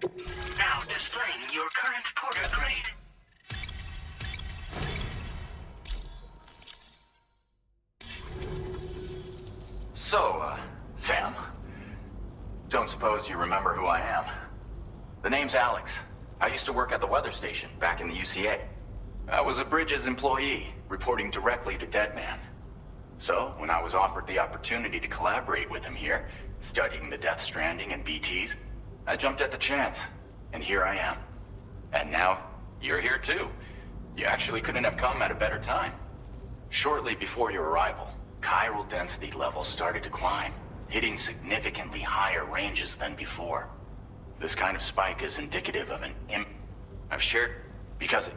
Now displaying your current porter grade. So, Sam, don't suppose you remember who I am? The name's Alex. I used to work at the weather station back in the UCA. I was a Bridges employee, reporting directly to Deadman. So, when I was offered the opportunity to collaborate with him here, studying the Death Stranding and BTs, I jumped at the chance, and here I am. And now, you're here too. You actually couldn't have come at a better time. Shortly before your arrival, chiral density levels started to climb, hitting significantly higher ranges than before. This kind of spike is indicative of an I've shared because it...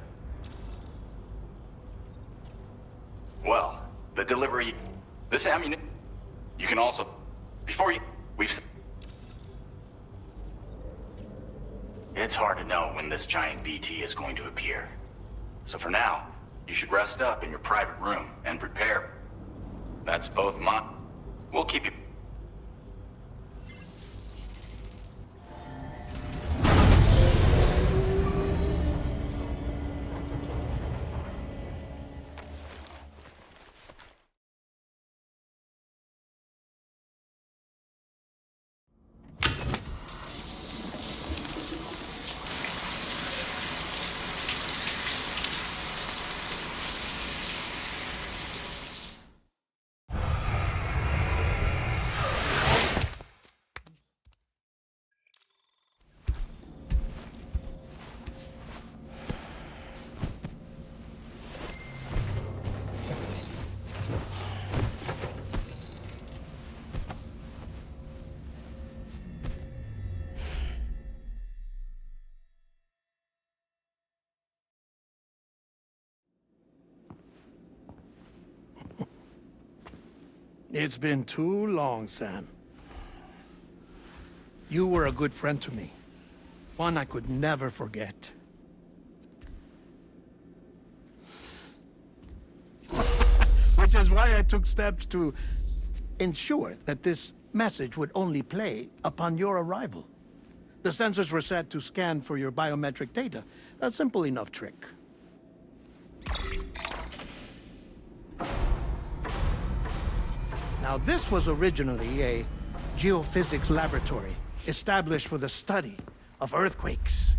Well, the delivery... This ammunition... You can also... Before you... We've... It's hard to know when this giant BT is going to appear. So for now, you should rest up in your private room and prepare. That's both my... We'll keep you... It's been too long, Sam. You were a good friend to me. One I could never forget. Which is why I took steps to ensure that this message would only play upon your arrival. The sensors were set to scan for your biometric data. A simple enough trick. Now, this was originally a geophysics laboratory established for the study of earthquakes.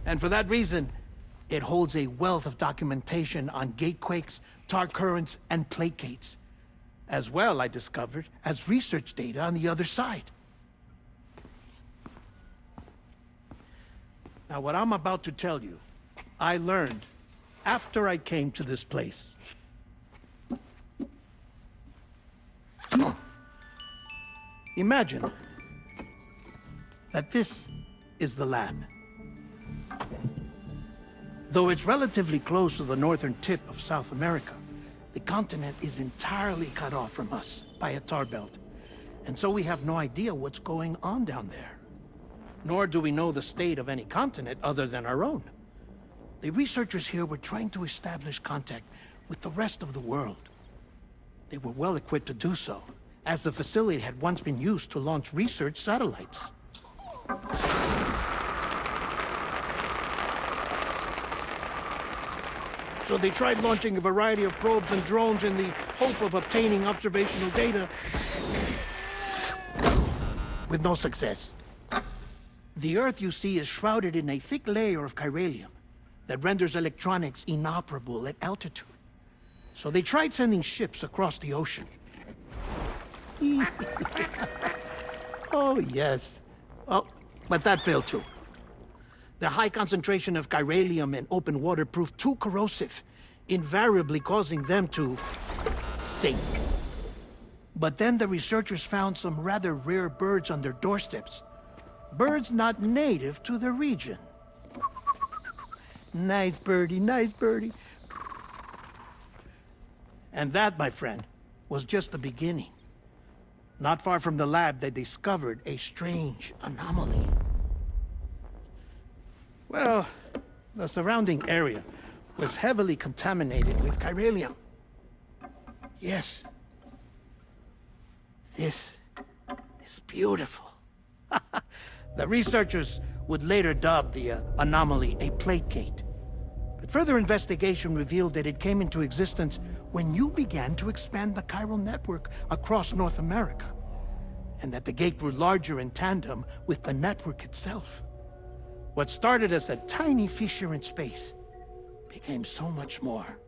And for that reason, it holds a wealth of documentation on gatequakes, tar currents, and placates. As well, I discovered, as research data on the other side. Now, what I'm about to tell you, I learned after I came to this place. Imagine that this is the lab. Though it's relatively close to the northern tip of South America, the continent is entirely cut off from us by a tar belt. And so we have no idea what's going on down there. Nor do we know the state of any continent other than our own. The researchers here were trying to establish contact with the rest of the world. They were well equipped to do so, as the facility had once been used to launch research satellites. So they tried launching a variety of probes and drones in the hope of obtaining observational data, with no success. The Earth, you see, is shrouded in a thick layer of chiralium that renders electronics inoperable at altitude. So they tried sending ships across the ocean. Oh, yes. Oh, but that failed too. The high concentration of chiralium in open water proved too corrosive, invariably causing them to sink. But then the researchers found some rather rare birds on their doorsteps. Birds not native to the region. Nice birdie, nice birdie. And that, my friend, was just the beginning. Not far from the lab, they discovered a strange anomaly. Well, the surrounding area was heavily contaminated with chiralium. Yes. This is beautiful. The researchers would later dub the anomaly a plate gate. But further investigation revealed that it came into existence when you began to expand the chiral network across North America, and that the gate grew larger in tandem with the network itself. What started as a tiny fissure in space became so much more.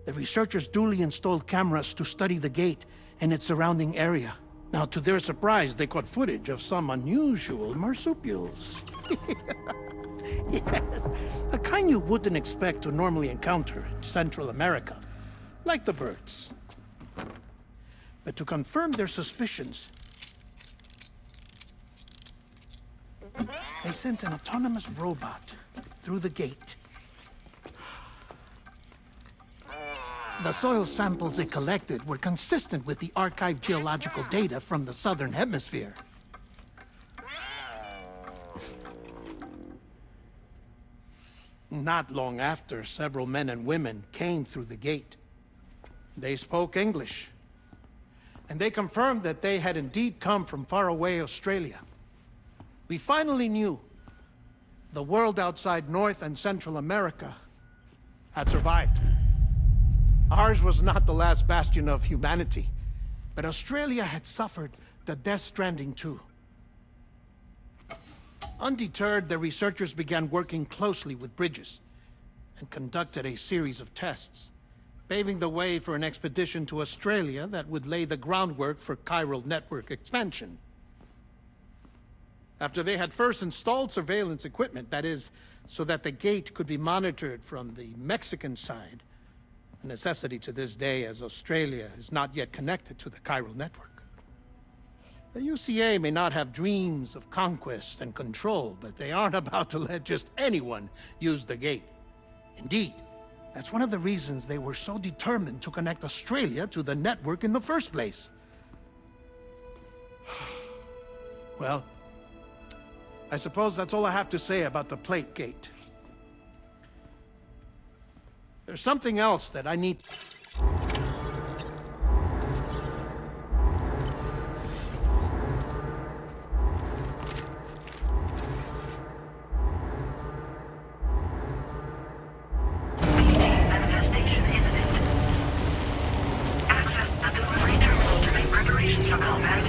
The researchers duly installed cameras to study the gate and its surrounding area. Now, to their surprise, they caught footage of some unusual marsupials. Yes, a kind you wouldn't expect to normally encounter in Central America, like the birds. But to confirm their suspicions, they sent an autonomous robot through the gate. The soil samples it collected were consistent with the archived geological data from the southern hemisphere. Not long after, several men and women came through the gate. They spoke English, and they confirmed that they had indeed come from faraway Australia. We finally knew the world outside North and Central America had survived. Ours was not the last bastion of humanity, but Australia had suffered the death stranding too. Undeterred, the researchers began working closely with Bridges and conducted a series of tests, paving the way for an expedition to Australia that would lay the groundwork for chiral network expansion. After they had first installed surveillance equipment, that is, so that the gate could be monitored from the Mexican side, a necessity to this day as Australia is not yet connected to the chiral network. The UCA may not have dreams of conquest and control, but they aren't about to let just anyone use the gate. Indeed, that's one of the reasons they were so determined to connect Australia to the network in the first place. Well, I suppose that's all I have to say about the plate gate. There's something else that I need... Manifestation imminent. Access the delivery terminal to make preparations for combat.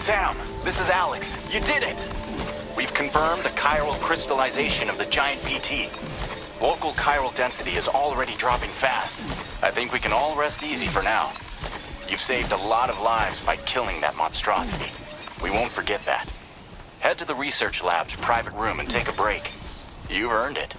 Sam, this is Alex. You did it! We've confirmed the chiral crystallization of the giant BT. Local chiral density is already dropping fast. I think we can all rest easy for now. You've saved a lot of lives by killing that monstrosity. We won't forget that. Head to the research lab's private room and take a break. You've earned it.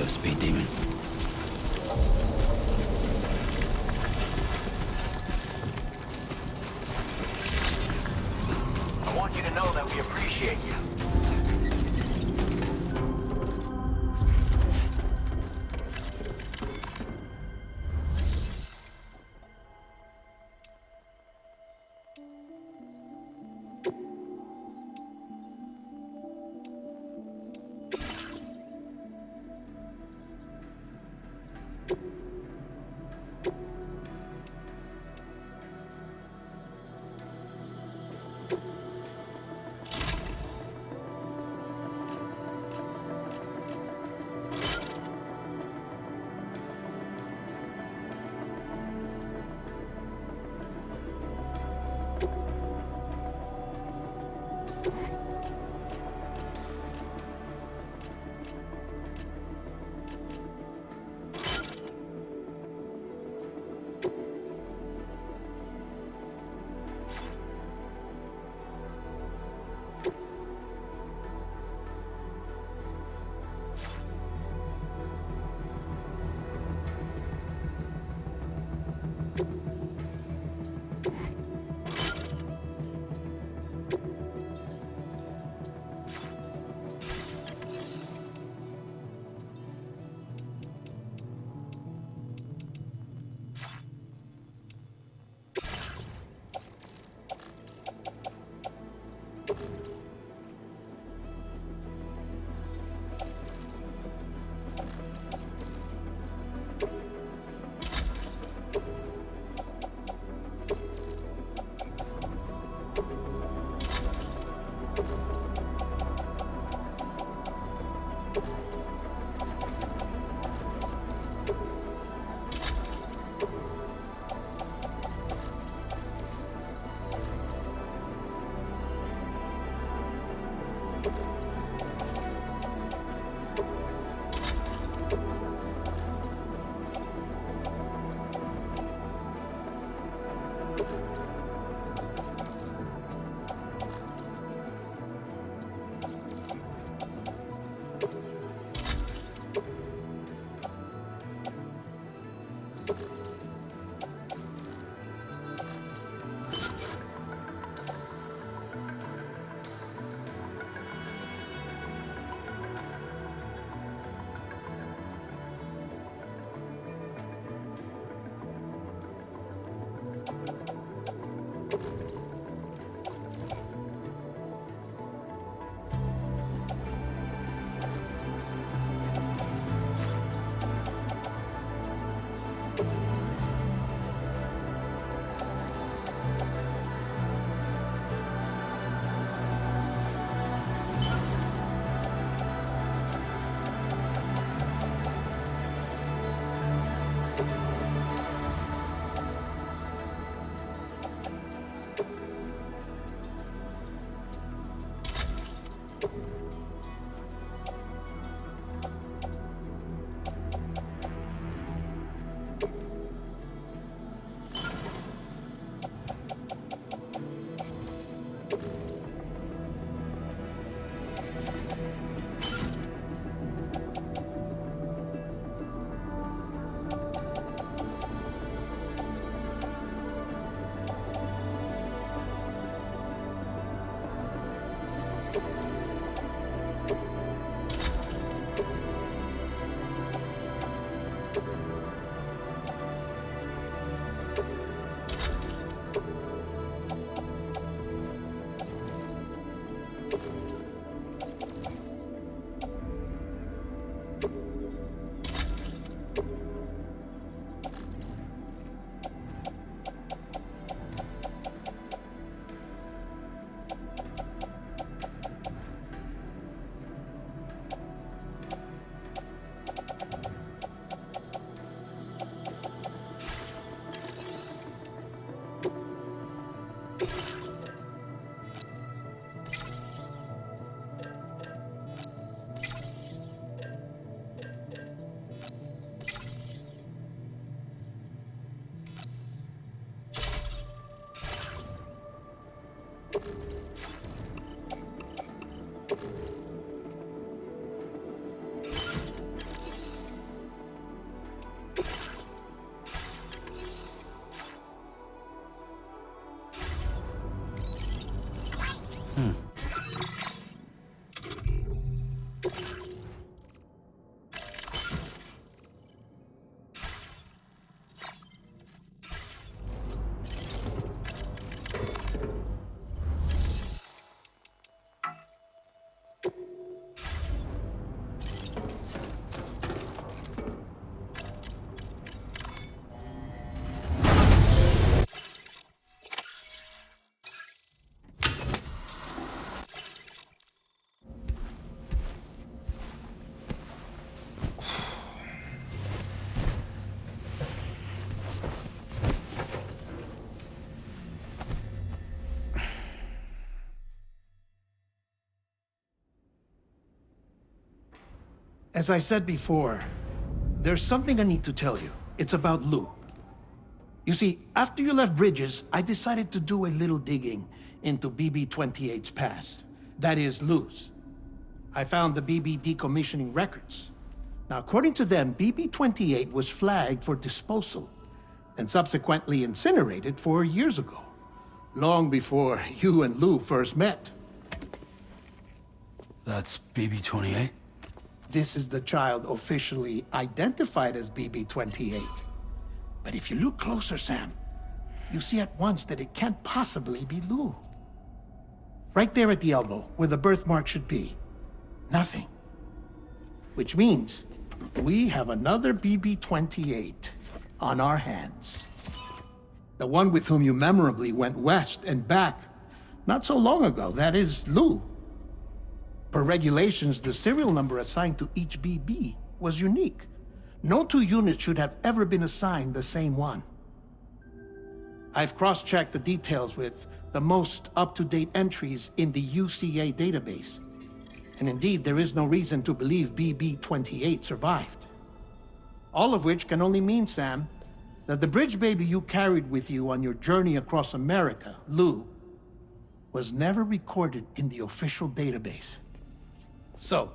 Speed demon. I want you to know that we appreciate you. As I said before, there's something I need to tell you. It's about Lou. You see, after you left Bridges, I decided to do a little digging into BB-28's past. That is, Lou's. I found the BB decommissioning records. Now, according to them, BB-28 was flagged for disposal and subsequently incinerated 4 years ago, long before you and Lou first met. That's BB-28? This is the child officially identified as BB-28. But if you look closer, Sam, you see at once that it can't possibly be Lou. Right there at the elbow, where the birthmark should be. Nothing. Which means we have another BB-28 on our hands. The one with whom you memorably went west and back not so long ago, that is Lou. Per regulations, the serial number assigned to each BB was unique. No two units should have ever been assigned the same one. I've cross-checked the details with the most up-to-date entries in the UCA database. And indeed, there is no reason to believe BB-28 survived. All of which can only mean, Sam, that the bridge baby you carried with you on your journey across America, Lou, was never recorded in the official database. So,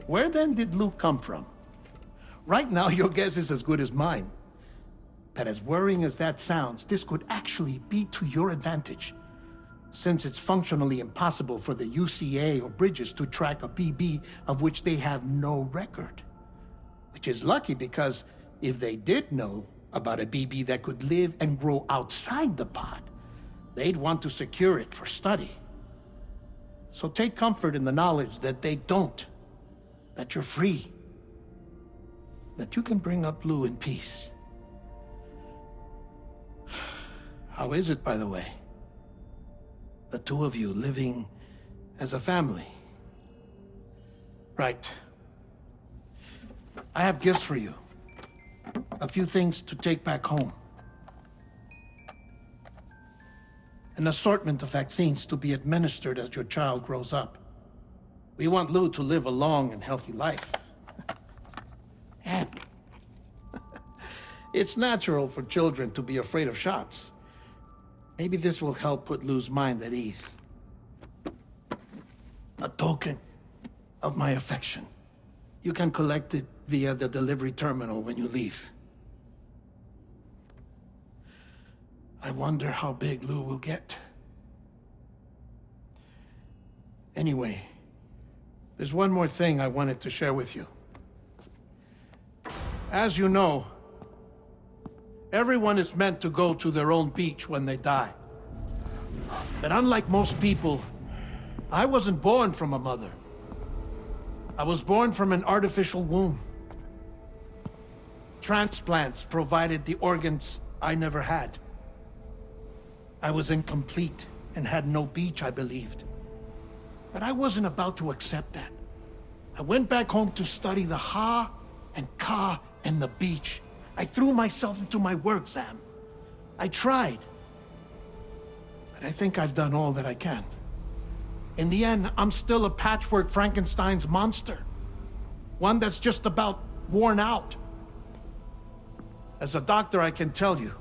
where then did Lou come from? Right now, your guess is as good as mine. But as worrying as that sounds, this could actually be to your advantage, since it's functionally impossible for the UCA or Bridges to track a BB of which they have no record. Which is lucky because if they did know about a BB that could live and grow outside the pod, they'd want to secure it for study. So take comfort in the knowledge that they don't, that you're free, that you can bring up Lou in peace. How is it, by the way? The two of you living as a family? Right. I have gifts for you. A few things to take back home. An assortment of vaccines to be administered as your child grows up. We want Lou to live a long and healthy life. And it's natural for children to be afraid of shots. Maybe this will help put Lou's mind at ease. A token of my affection. You can collect it via the delivery terminal when you leave. I wonder how big Lou will get. Anyway, there's one more thing I wanted to share with you. As you know, everyone is meant to go to their own beach when they die. But unlike most people, I wasn't born from a mother. I was born from an artificial womb. Transplants provided the organs I never had. I was incomplete and had no beach, I believed. But I wasn't about to accept that. I went back home to study the Ha and Ka and the beach. I threw myself into my work, Sam. I tried. But I think I've done all that I can. In the end, I'm still a patchwork Frankenstein's monster. One that's just about worn out. As a doctor, I can tell you,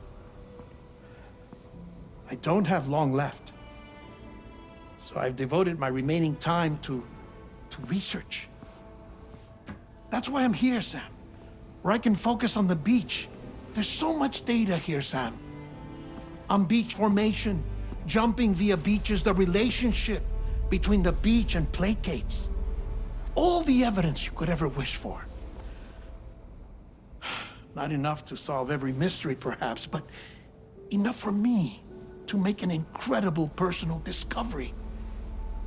I don't have long left. So I've devoted my remaining time to research. That's why I'm here, Sam. Where I can focus on the beach. There's so much data here, Sam. On beach formation, jumping via beaches, the relationship between the beach and placates. All the evidence you could ever wish for. Not enough to solve every mystery, perhaps, but enough for me to make an incredible personal discovery.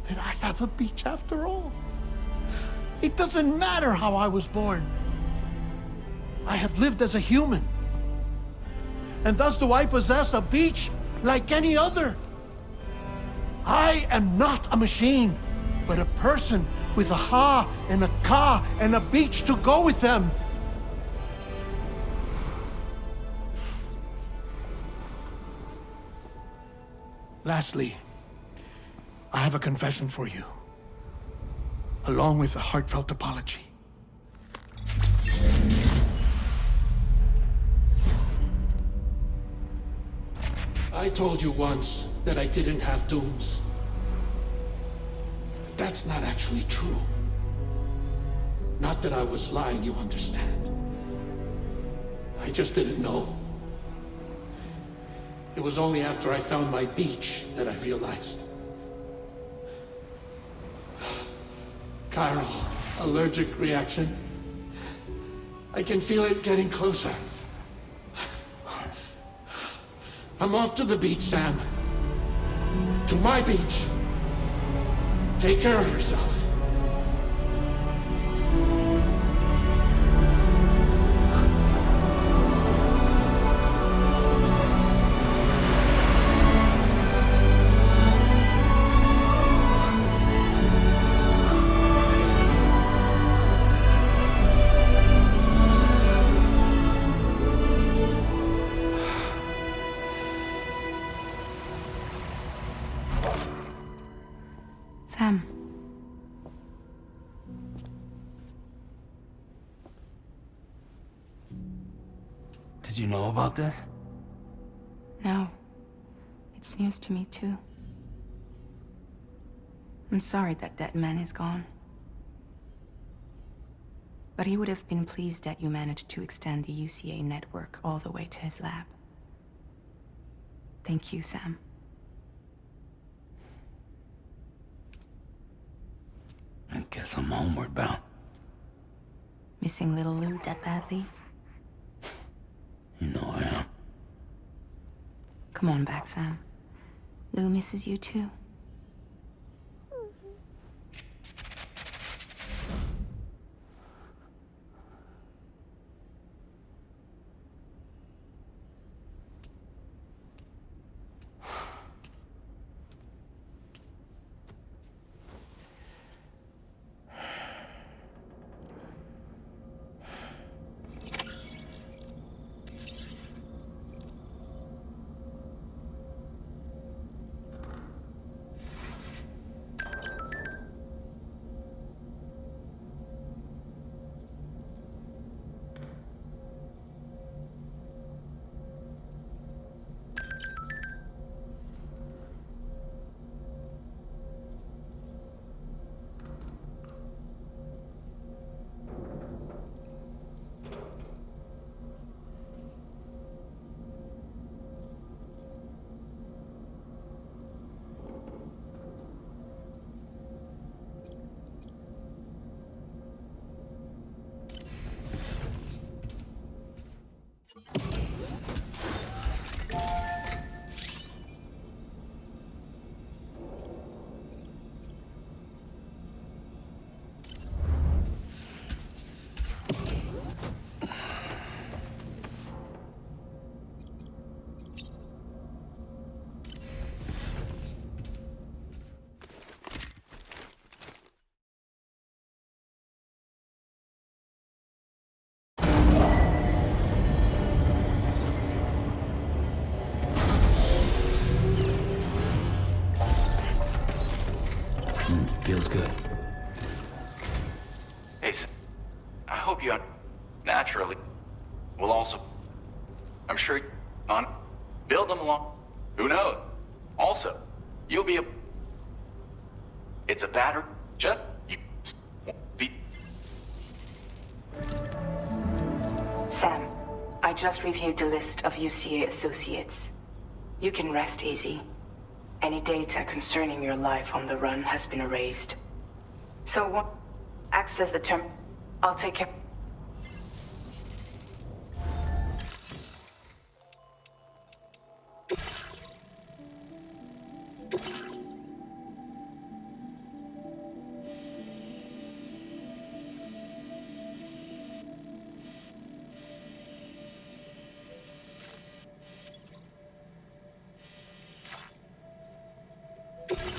That I have a beach after all. It doesn't matter how I was born. I have lived as a human. And thus do I possess a beach like any other. I am not a machine, but a person with a Ha and a Ka and a beach to go with them. Lastly, I have a confession for you, along with a heartfelt apology. I told you once that I didn't have dooms. But that's not actually true. Not that I was lying, you understand. I just didn't know. It was only after I found my beach that I realized. Chiral allergic reaction. I can feel it getting closer. I'm off to the beach, Sam. To my beach. Take care of yourself. Sam. Did you know about this? No. It's news to me, too. I'm sorry that that man is gone. But he would have been pleased that you managed to extend the UCA network all the way to his lab. Thank you, Sam. I guess I'm homeward bound. Missing little Lou that badly? You know I am. Come on back, Sam. Lou misses you too. Feels good. Hey, I hope you naturally will also. I'm sure on build them along. Who knows? Also, you'll be a. It's a battery. Just you be. Sam, I just reviewed the list of UCA associates. You can rest easy. Any data concerning your life on the run has been erased. So what? Access the term. I'll take care.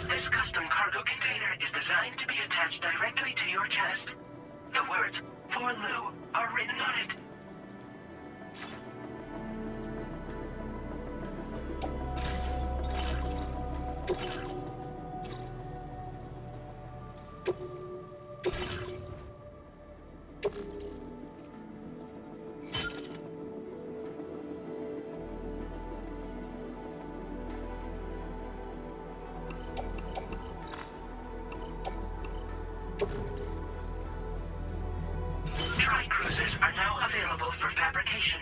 This custom cargo container is designed to be attached directly to your chest. The words, "For Lou," are written on it. Tri-cruisers are now available for fabrication.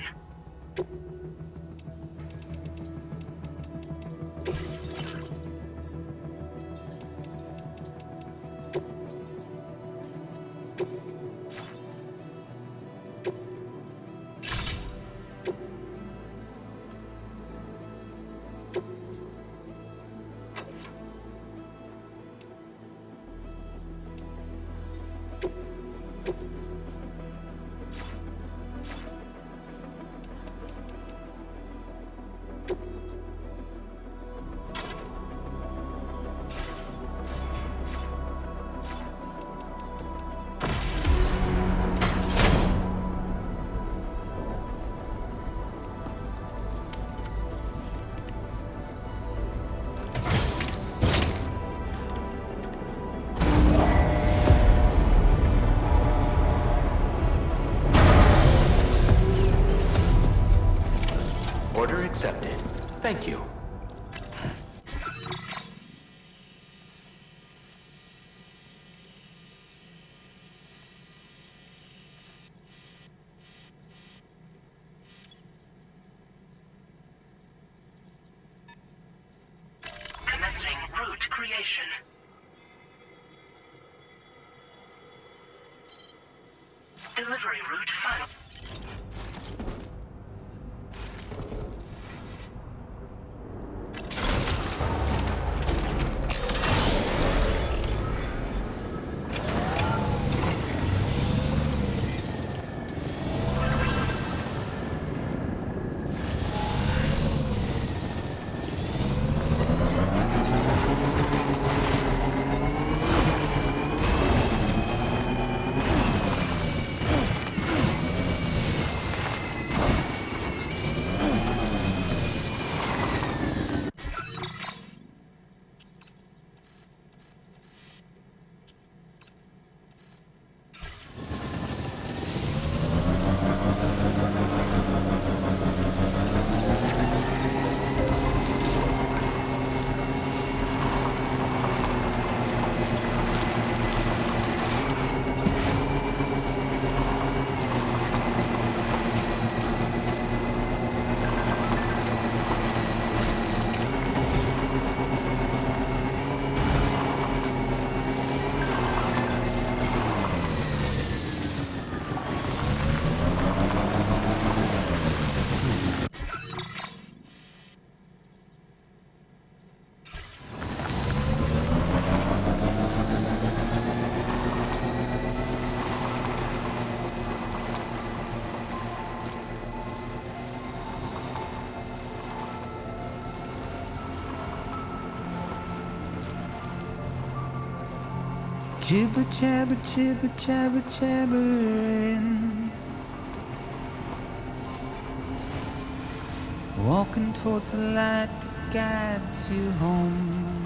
Order accepted. Thank you. Commencing route creation. Delivery route final. Jibber jabber jibber jabber jabbering, walking towards the light that guides you home.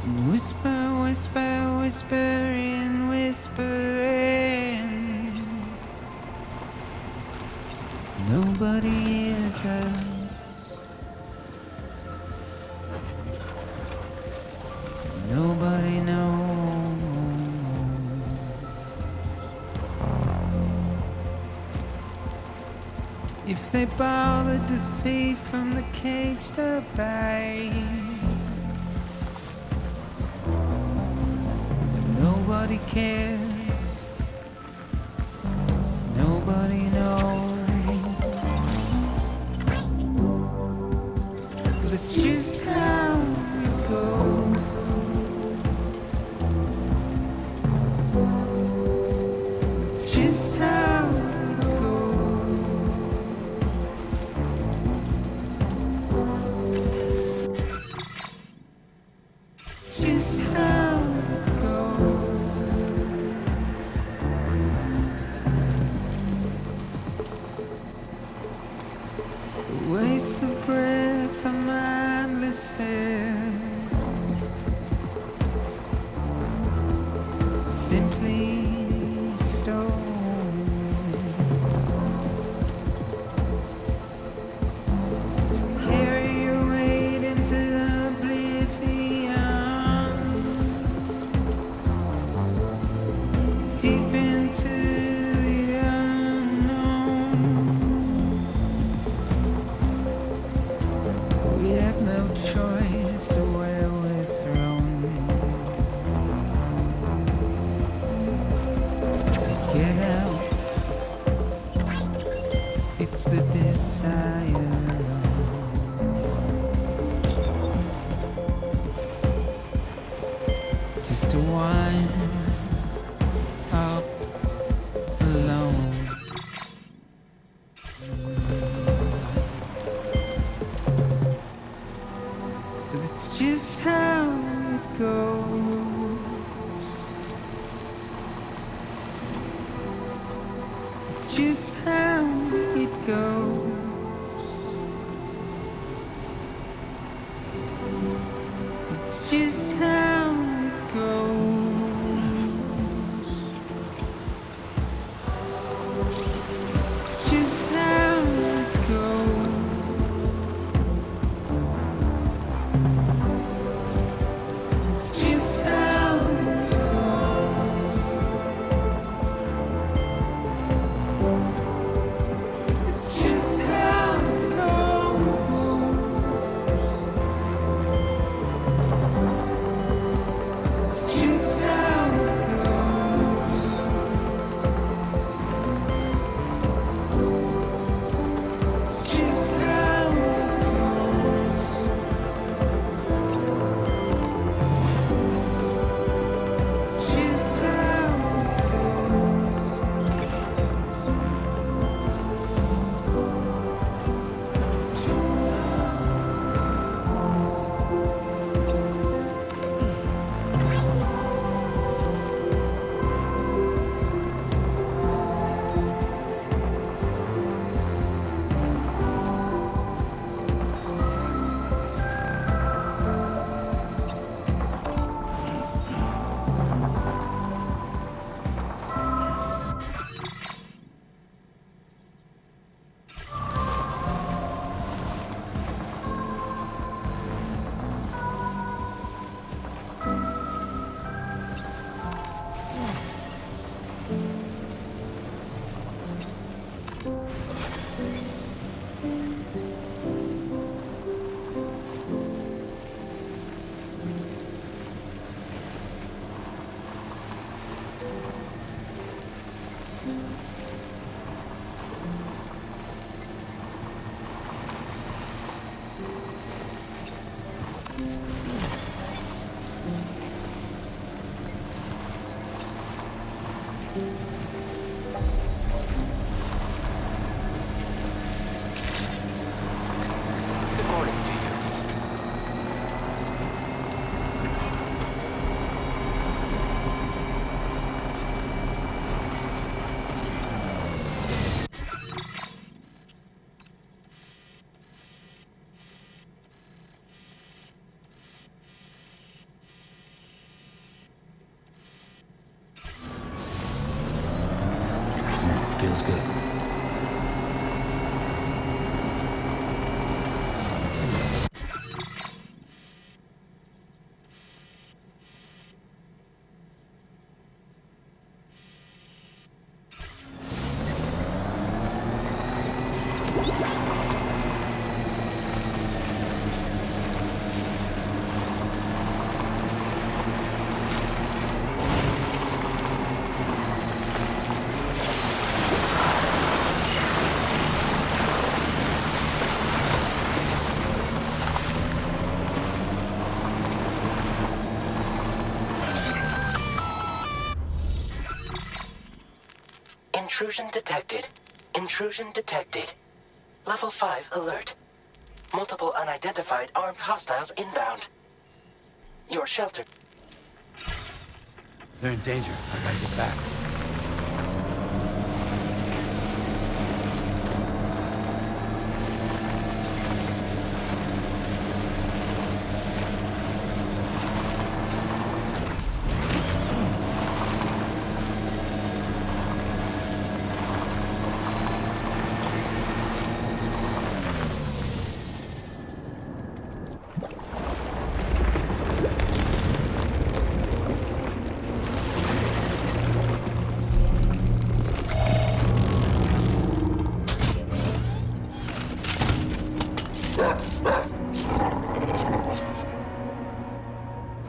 Whisper, whisper, whispering, whispering. Nobody hears us. Nobody knows. If they bothered to see from the cage to bay, nobody cares. Nobody knows. But it's just how it goes. It's just how it goes. It's just how it goes. A waste of breath, a mindless stare. Simply stone to carry your weight into oblivion, deep into the unknown. We have no choice to where we're thrown. Get out. It's the desire. Just to wind up alone. But it's just how it goes. It's just how it goes. It's just how it goes. It's just how it goes. It's just how it goes. It's just how it goes. It's just how it goes. It's just how it goes. It's just how it goes. Just Good morning to you. Intrusion detected. Intrusion detected. Level 5 alert. Multiple unidentified armed hostiles inbound. Your shelter. They're in danger. I gotta get back.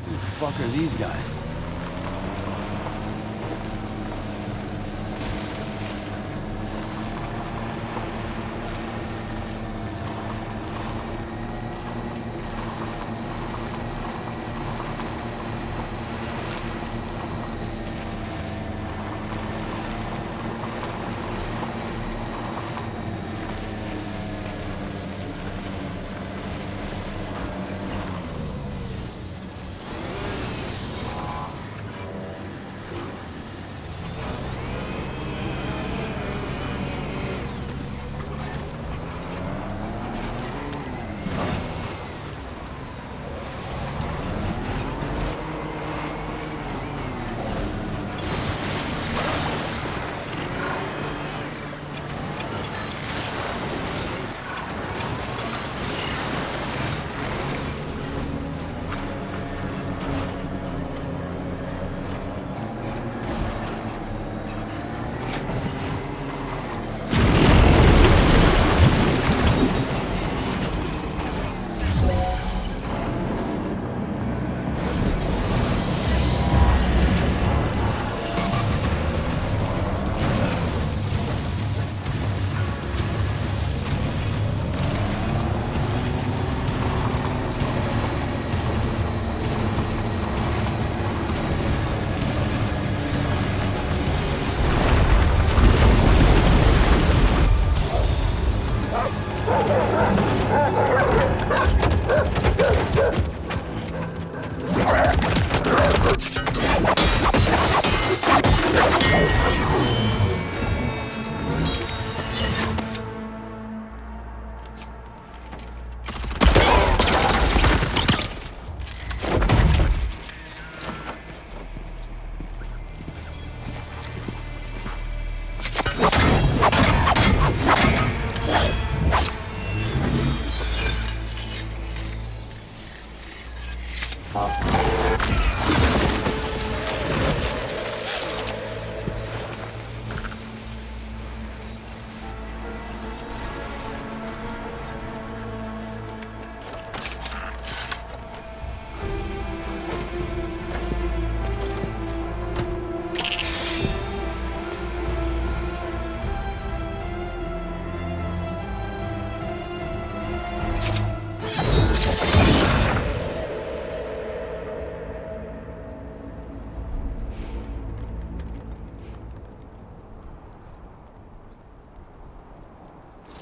Who the fuck are these guys?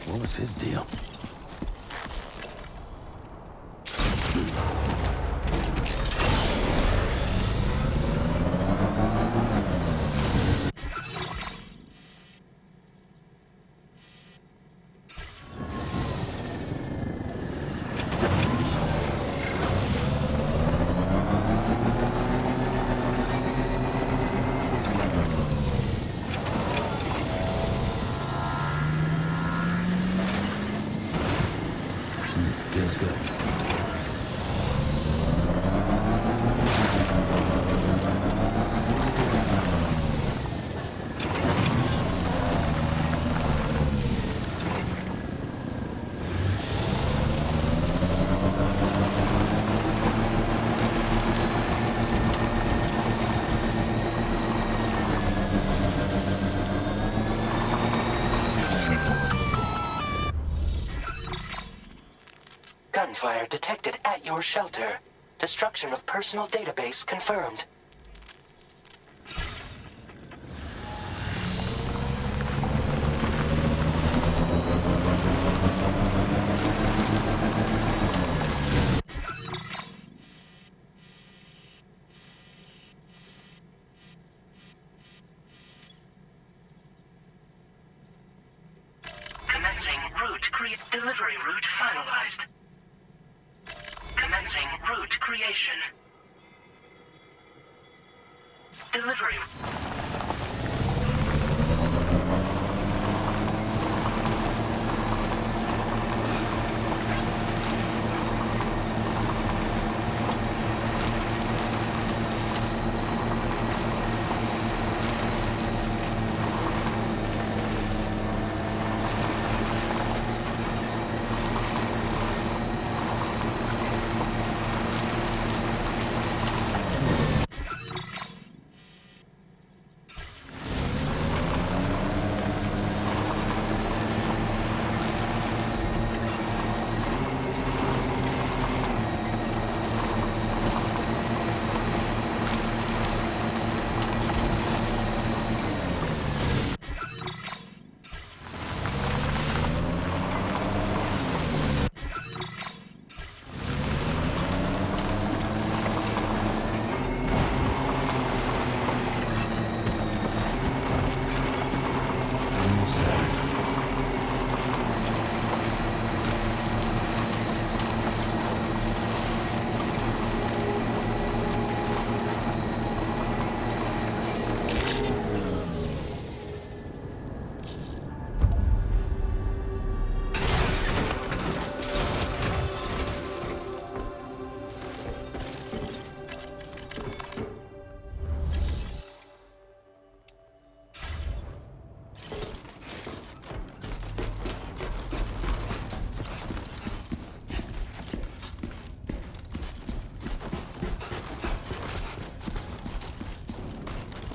What was his deal? Feels good. Gunfire detected at your shelter. Destruction of personal database confirmed. Delivery route finalized. Commencing route creation. Delivery.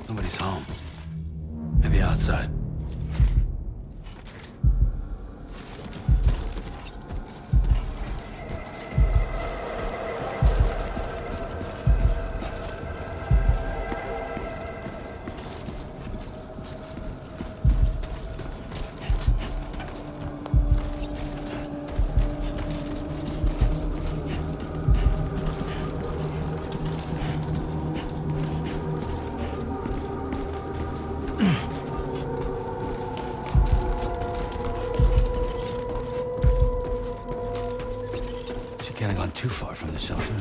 Nobody's home. Maybe outside. Can't have gone too far from the shelter.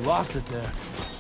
Lost it there.